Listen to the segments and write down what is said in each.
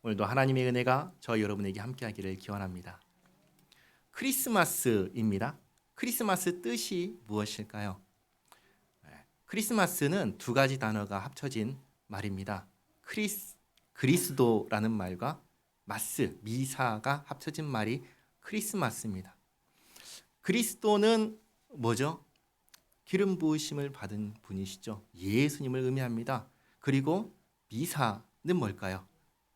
오늘도 하나님의 은혜가 저 여러분에게 함께하기를 기원합니다. 크리스마스입니다. 크리스마스 뜻이 무엇일까요? 크리스마스는 두 가지 단어가 합쳐진 말입니다. 그리스도라는 말과 마스, 미사가 합쳐진 말이 크리스마스입니다. 그리스도는 뭐죠? 기름 부으심을 받은 분이시죠. 예수님을 의미합니다. 그리고 미사는 뭘까요?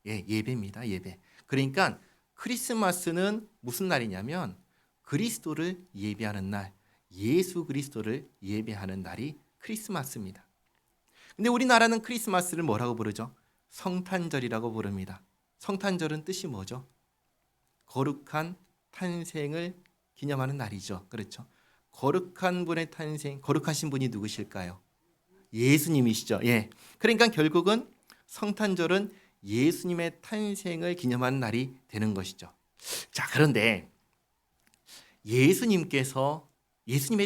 예배입니다. 예배. 그러니까 크리스마스는 무슨 날이냐면 그리스도를 예배하는 날, 예수 그리스도를 예배하는 날이 크리스마스입니다. 근데 우리나라는 크리스마스를 뭐라고 부르죠? 성탄절이라고 부릅니다. 성탄절은 뜻이 뭐죠? 거룩한 탄생을 기념하는 날이죠. 그렇죠? 거룩한 분의 탄생, 거룩하신 분이 누구실까요? 예수님이시죠. 그러니까 결국은 성탄절은 예수님의 탄생을 기념하는 날이 되는 것이죠. 자, 그런데 예수님의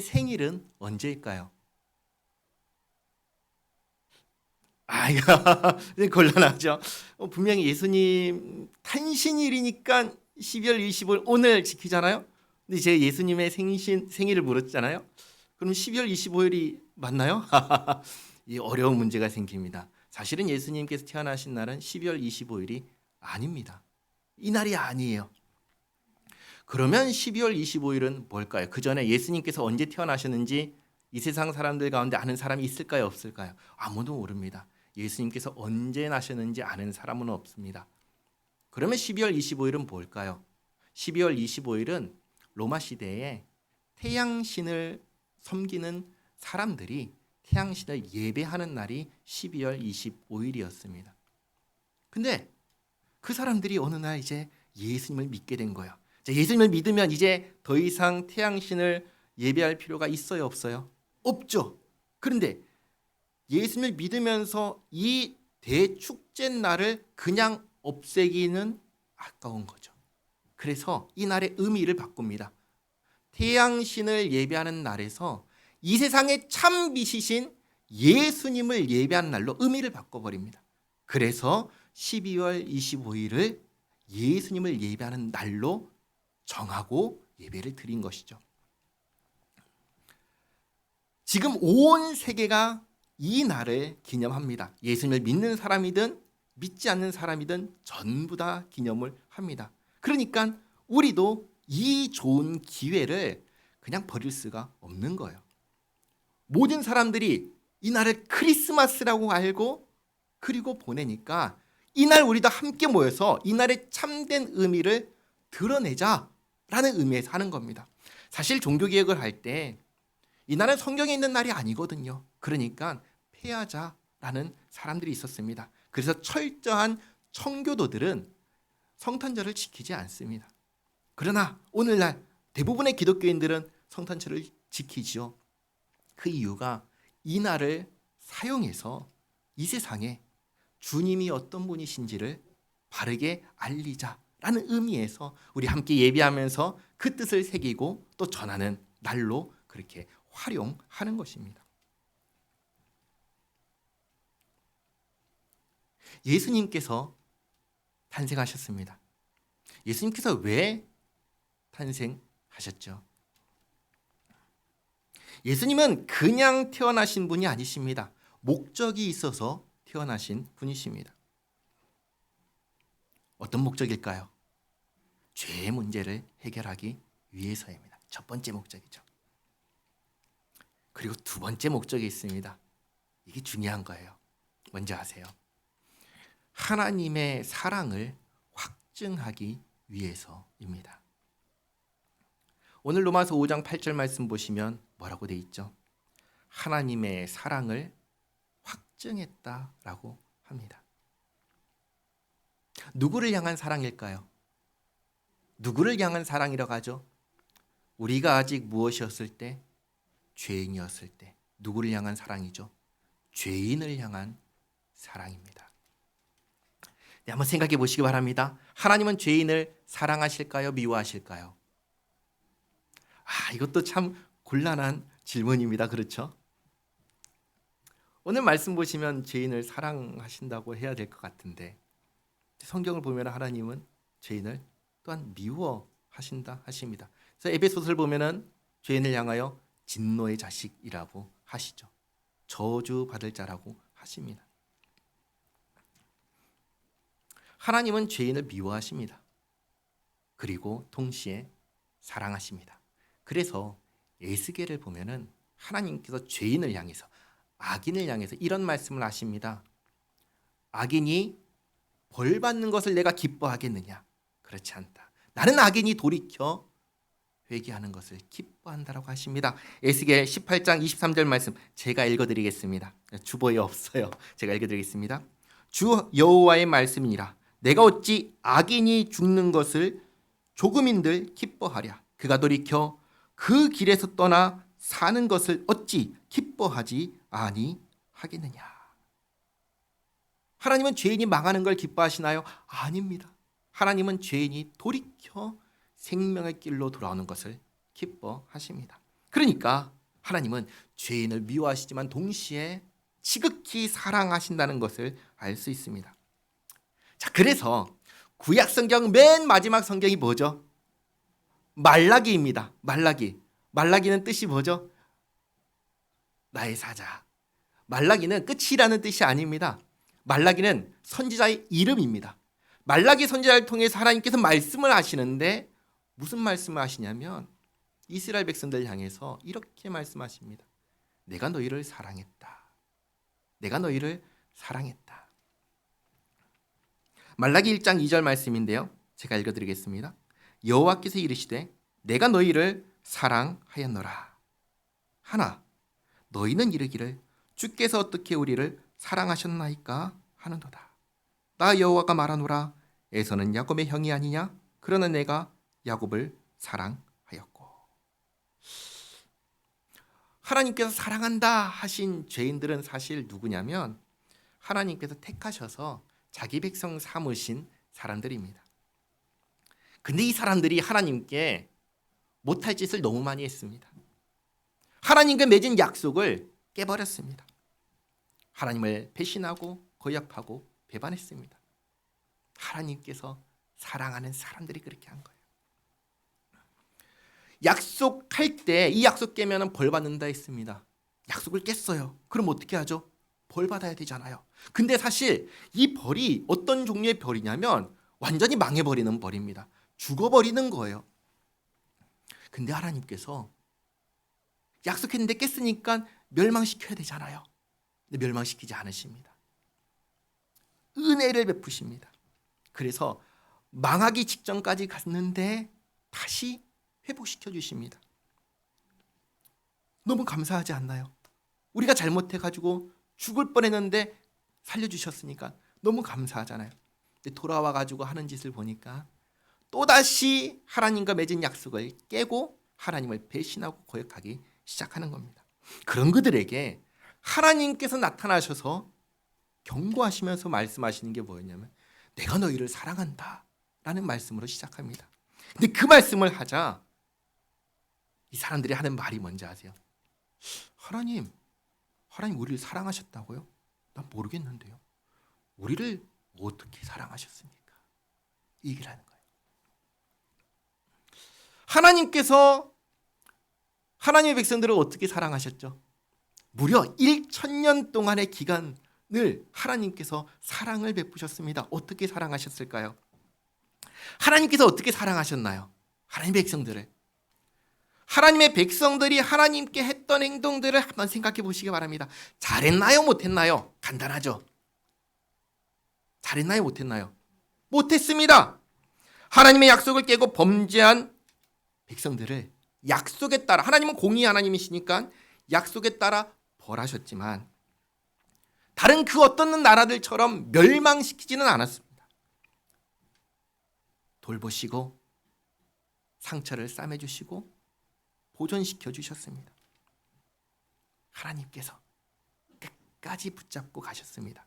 생일은 언제일까요? 이거 곤란하죠. 분명히 예수님 탄신일이니까 12월 25일 오늘 지키잖아요. 근데 이제 예수님의 생일을 물었잖아요. 그럼 12월 25일이 맞나요? 이 어려운 문제가 생깁니다. 사실은 예수님께서 태어나신 날은 12월 25일이 아닙니다. 이 날이 아니에요. 그러면 12월 25일은 뭘까요? 그 전에 예수님께서 언제 태어나셨는지 이 세상 사람들 가운데 아는 사람이 있을까요? 없을까요? 아무도 모릅니다. 예수님께서 언제 나셨는지 아는 사람은 없습니다. 그러면 12월 25일은 뭘까요? 12월 25일은 로마 시대에 태양신을 섬기는 사람들이 태양신을 예배하는 날이 12월 25일이었습니다. 근데 그 사람들이 어느 날 이제 예수님을 믿게 된 거예요. 예수님을 믿으면 이제 더 이상 태양신을 예배할 필요가 있어요, 없어요? 없죠. 그런데 예수님을 믿으면서 이 대축제 날을 그냥 없애기는 아까운 거죠. 그래서 이 날의 의미를 바꿉니다. 태양신을 예배하는 날에서 이 세상의 참 빛이신 예수님을 예배하는 날로 의미를 바꿔버립니다. 그래서 12월 25일을 예수님을 예배하는 날로 정하고 예배를 드린 것이죠. 지금 온 세계가 이 날을 기념합니다. 예수님을 믿는 사람이든 믿지 않는 사람이든 전부 다 기념을 합니다. 그러니까 우리도 이 좋은 기회를 그냥 버릴 수가 없는 거예요. 모든 사람들이 이 날을 크리스마스라고 알고 그리고 보내니까 이날 우리도 함께 모여서 이 날의 참된 의미를 드러내자라는 의미에서 하는 겁니다. 사실 종교개혁을 할 때 이날은 성경에 있는 날이 아니거든요. 그러니까 폐하자라는 사람들이 있었습니다. 그래서 철저한 청교도들은 성탄절을 지키지 않습니다. 그러나 오늘날 대부분의 기독교인들은 성탄절을 지키지요. 그 이유가 이 날을 사용해서 이 세상에 주님이 어떤 분이신지를 바르게 알리자라는 의미에서 우리 함께 예배하면서 그 뜻을 새기고 또 전하는 날로 그렇게 활용하는 것입니다. 예수님께서 탄생하셨습니다. 예수님께서 왜 탄생하셨죠? 예수님은 그냥 태어나신 분이 아니십니다. 목적이 있어서 태어나신 분이십니다. 어떤 목적일까요? 죄의 문제를 해결하기 위해서입니다. 첫 번째 목적이죠. 그리고 두 번째 목적이 있습니다. 이게 중요한 거예요. 뭔지 아세요? 하나님의 사랑을 확증하기 위해서입니다. 오늘 로마서 5장 8절 말씀 보시면 뭐라고 돼 있죠? 하나님의 사랑을 확증했다라고 합니다. 누구를 향한 사랑일까요? 누구를 향한 사랑이라고 하죠? 우리가 아직 무엇이었을 때? 죄인이었을 때. 누구를 향한 사랑이죠? 죄인을 향한 사랑입니다. 한번 생각해 보시기 바랍니다. 하나님은 죄인을 사랑하실까요? 미워하실까요? 이것도 참 곤란한 질문입니다. 그렇죠? 오늘 말씀 보시면 죄인을 사랑하신다고 해야 될 것 같은데 성경을 보면 하나님은 죄인을 또한 미워하신다 하십니다. 그래서 에베소서를 보면은 죄인을 향하여 진노의 자식이라고 하시죠. 저주받을 자라고 하십니다. 하나님은 죄인을 미워하십니다. 그리고 동시에 사랑하십니다. 그래서 에스겔을 보면은 하나님께서 죄인을 향해서, 악인을 향해서 이런 말씀을 하십니다. 악인이 벌 받는 것을 내가 기뻐하겠느냐? 그렇지 않다. 나는 악인이 돌이켜 회개하는 것을 기뻐한다라고 하십니다. 에스겔 18장 23절 말씀 제가 읽어드리겠습니다. 주보에 없어요. 제가 읽어드리겠습니다. 주 여호와의 말씀이니라. 내가 어찌 악인이 죽는 것을 조금인들 기뻐하랴. 그가 돌이켜 그 길에서 떠나 사는 것을 어찌 기뻐하지 아니하겠느냐. 하나님은 죄인이 망하는 걸 기뻐하시나요? 아닙니다. 하나님은 죄인이 돌이켜 생명의 길로 돌아오는 것을 기뻐하십니다. 그러니까 하나님은 죄인을 미워하시지만 동시에 지극히 사랑하신다는 것을 알 수 있습니다. 자, 그래서 구약 성경 맨 마지막 성경이 뭐죠? 말라기입니다. 말라기. 말라기는 뜻이 뭐죠? 나의 사자. 말라기는 끝이라는 뜻이 아닙니다. 말라기는 선지자의 이름입니다. 말라기 선지자를 통해서 하나님께서 말씀을 하시는데 무슨 말씀을 하시냐면 이스라엘 백성들 향해서 이렇게 말씀하십니다. 내가 너희를 사랑했다. 내가 너희를 사랑했다. 말라기 1장 2절 말씀인데요. 제가 읽어드리겠습니다. 여호와께서 이르시되 내가 너희를 사랑하였노라. 하나 너희는 이르기를 주께서 어떻게 우리를 사랑하셨나이까 하는도다. 나 여호와가 말하노라. 에서는 야곱의 형이 아니냐? 그러나 내가 야곱을 사랑하였고. 하나님께서 사랑한다 하신 죄인들은 사실 누구냐면 하나님께서 택하셔서 자기 백성 삼으신 사람들입니다. 근데 이 사람들이 하나님께 못할 짓을 너무 많이 했습니다. 하나님과 맺은 약속을 깨버렸습니다. 하나님을 배신하고 거역하고 배반했습니다. 하나님께서 사랑하는 사람들이 그렇게 한 거예요. 약속할 때 이 약속 깨면 벌 받는다 했습니다. 약속을 깼어요. 그럼 어떻게 하죠? 벌 받아야 되잖아요. 근데 사실 이 벌이 어떤 종류의 벌이냐면 완전히 망해버리는 벌입니다. 죽어버리는 거예요. 근데 하나님께서 약속했는데 깼으니까 멸망시켜야 되잖아요. 근데 멸망시키지 않으십니다. 은혜를 베푸십니다. 그래서 망하기 직전까지 갔는데 다시 회복시켜 주십니다. 너무 감사하지 않나요? 우리가 잘못해가지고 죽을 뻔했는데 살려주셨으니까 너무 감사하잖아요. 근데 돌아와가지고 하는 짓을 보니까 또다시 하나님과 맺은 약속을 깨고 하나님을 배신하고 거역하기 시작하는 겁니다. 그런 그들에게 하나님께서 나타나셔서 경고하시면서 말씀하시는 게 뭐였냐면 내가 너희를 사랑한다 라는 말씀으로 시작합니다. 근데 그 말씀을 하자 이 사람들이 하는 말이 뭔지 아세요? 하나님 우리를 사랑하셨다고요? 난 모르겠는데요. 우리를 어떻게 사랑하셨습니까? 이 얘기를 하는 거예요. 하나님께서 하나님의 백성들을 어떻게 사랑하셨죠? 무려 1,000년 동안의 기간을 하나님께서 사랑을 베푸셨습니다. 어떻게 사랑하셨을까요? 하나님께서 어떻게 사랑하셨나요? 하나님의 백성들을. 하나님의 백성들이 하나님께 했던 행동들을 한번 생각해 보시기 바랍니다. 잘했나요? 못했나요? 간단하죠. 잘했나요? 못했나요? 못했습니다. 하나님의 약속을 깨고 범죄한 백성들을 약속에 따라, 하나님은 공의 하나님이시니까 약속에 따라 벌하셨지만 다른 그 어떤 나라들처럼 멸망시키지는 않았습니다. 돌보시고 상처를 싸매주시고 보존시켜 주셨습니다. 하나님께서 끝까지 붙잡고 가셨습니다.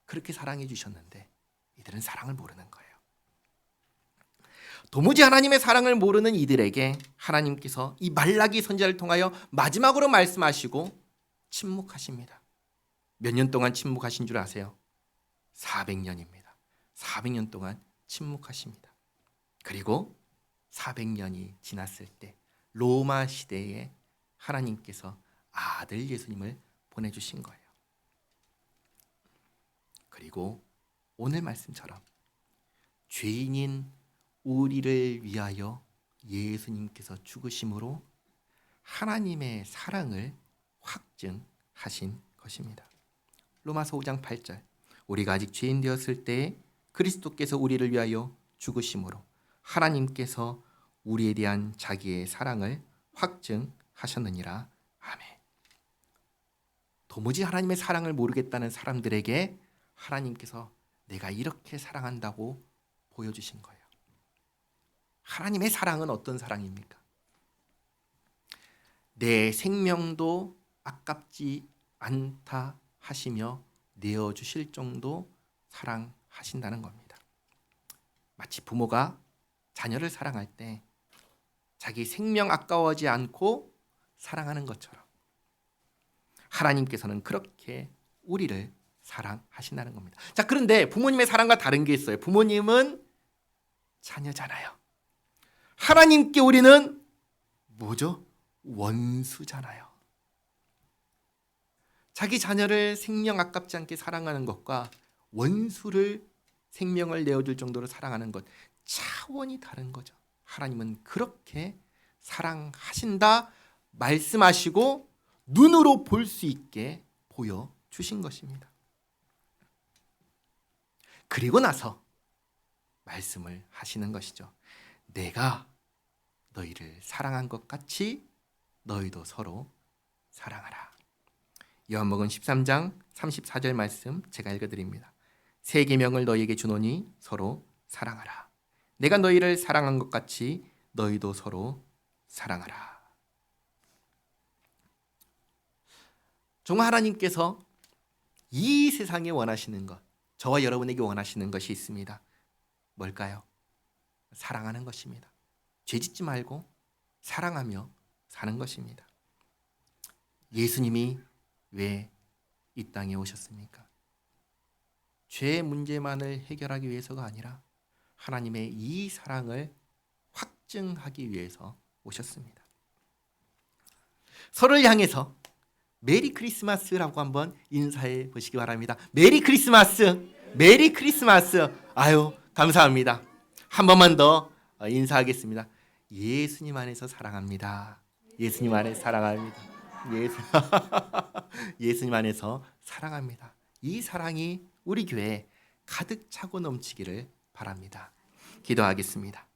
그렇게 사랑해 주셨는데 이들은 사랑을 모르는 거예요. 도무지 하나님의 사랑을 모르는 이들에게 하나님께서 이 말라기 선지자를 통하여 마지막으로 말씀하시고 침묵하십니다. 몇 년 동안 침묵하신 줄 아세요? 400년입니다. 400년 동안 침묵하십니다. 그리고 400년이 지났을 때 로마 시대에 하나님께서 아들 예수님을 보내주신 거예요. 그리고 오늘 말씀처럼 죄인인 우리를 위하여 예수님께서 죽으심으로 하나님의 사랑을 확증하신 것입니다. 로마서 5장 8절, 우리가 아직 죄인 되었을 때에 그리스도께서 우리를 위하여 죽으심으로 하나님께서 우리에 대한 자기의 사랑을 확증하셨느니라. 아멘. 도무지 하나님의 사랑을 모르겠다는 사람들에게 하나님께서 내가 이렇게 사랑한다고 보여주신 거예요. 하나님의 사랑은 어떤 사랑입니까? 내 생명도 아깝지 않다 하시며 내어주실 정도 사랑하신다는 겁니다. 마치 부모가 자녀를 사랑할 때 자기 생명 아까워하지 않고 사랑하는 것처럼 하나님께서는 그렇게 우리를 사랑하신다는 겁니다. 자, 그런데 부모님의 사랑과 다른 게 있어요. 부모님은 자녀잖아요. 하나님께 우리는 뭐죠? 원수잖아요. 자기 자녀를 생명 아깝지 않게 사랑하는 것과 원수를 생명을 내어줄 정도로 사랑하는 것, 차원이 다른 거죠. 하나님은 그렇게 사랑하신다 말씀하시고 눈으로 볼 수 있게 보여주신 것입니다. 그리고 나서 말씀을 하시는 것이죠. 내가 너희를 사랑한 것 같이 너희도 서로 사랑하라. 요한복음 13장 34절 말씀 제가 읽어드립니다. 새 계명을 너희에게 주노니 서로 사랑하라. 내가 너희를 사랑한 것 같이 너희도 서로 사랑하라. 정말 하나님께서 이 세상에 원하시는 것, 저와 여러분에게 원하시는 것이 있습니다. 뭘까요? 사랑하는 것입니다. 죄짓지 말고 사랑하며 사는 것입니다. 예수님이 왜 이 땅에 오셨습니까? 죄의 문제만을 해결하기 위해서가 아니라 하나님의 이 사랑을 확증하기 위해서 오셨습니다. 서로를 향해서 메리 크리스마스라고 한번 인사해 보시기 바랍니다. 메리 크리스마스, 메리 크리스마스. 아유, 감사합니다. 한 번만 더 인사하겠습니다. 예수님 안에서 사랑합니다. 예수님 안에서 사랑합니다. 예수님 안에서 사랑합니다. 이 사랑이 우리 교회에 가득 차고 넘치기를 바랍니다. 기도하겠습니다.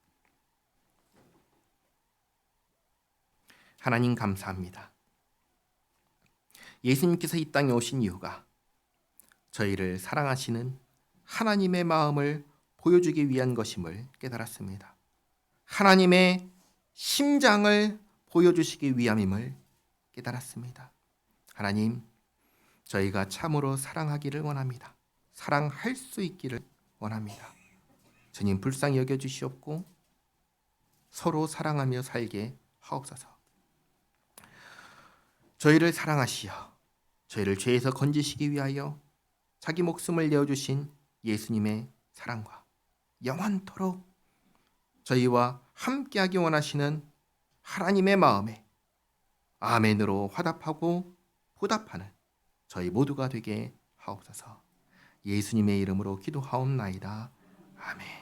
하나님 감사합니다. 예수님께서 이 땅에 오신 이유가 저희를 사랑하시는 하나님의 마음을 보여주기 위한 것임을 깨달았습니다. 하나님의 심장을 보여주시기 위함임을 깨달았습니다. 하나님, 저희가 참으로 사랑하기를 원합니다. 사랑할 수 있기를 원합니다. 주님 불쌍히 여겨주시옵고 서로 사랑하며 살게 하옵소서. 저희를 사랑하시어 저희를 죄에서 건지시기 위하여 자기 목숨을 내어주신 예수님의 사랑과 영원토록 저희와 함께하기 원하시는 하나님의 마음에 아멘으로 화답하고 보답하는 저희 모두가 되게 하옵소서. 예수님의 이름으로 기도하옵나이다. 아멘.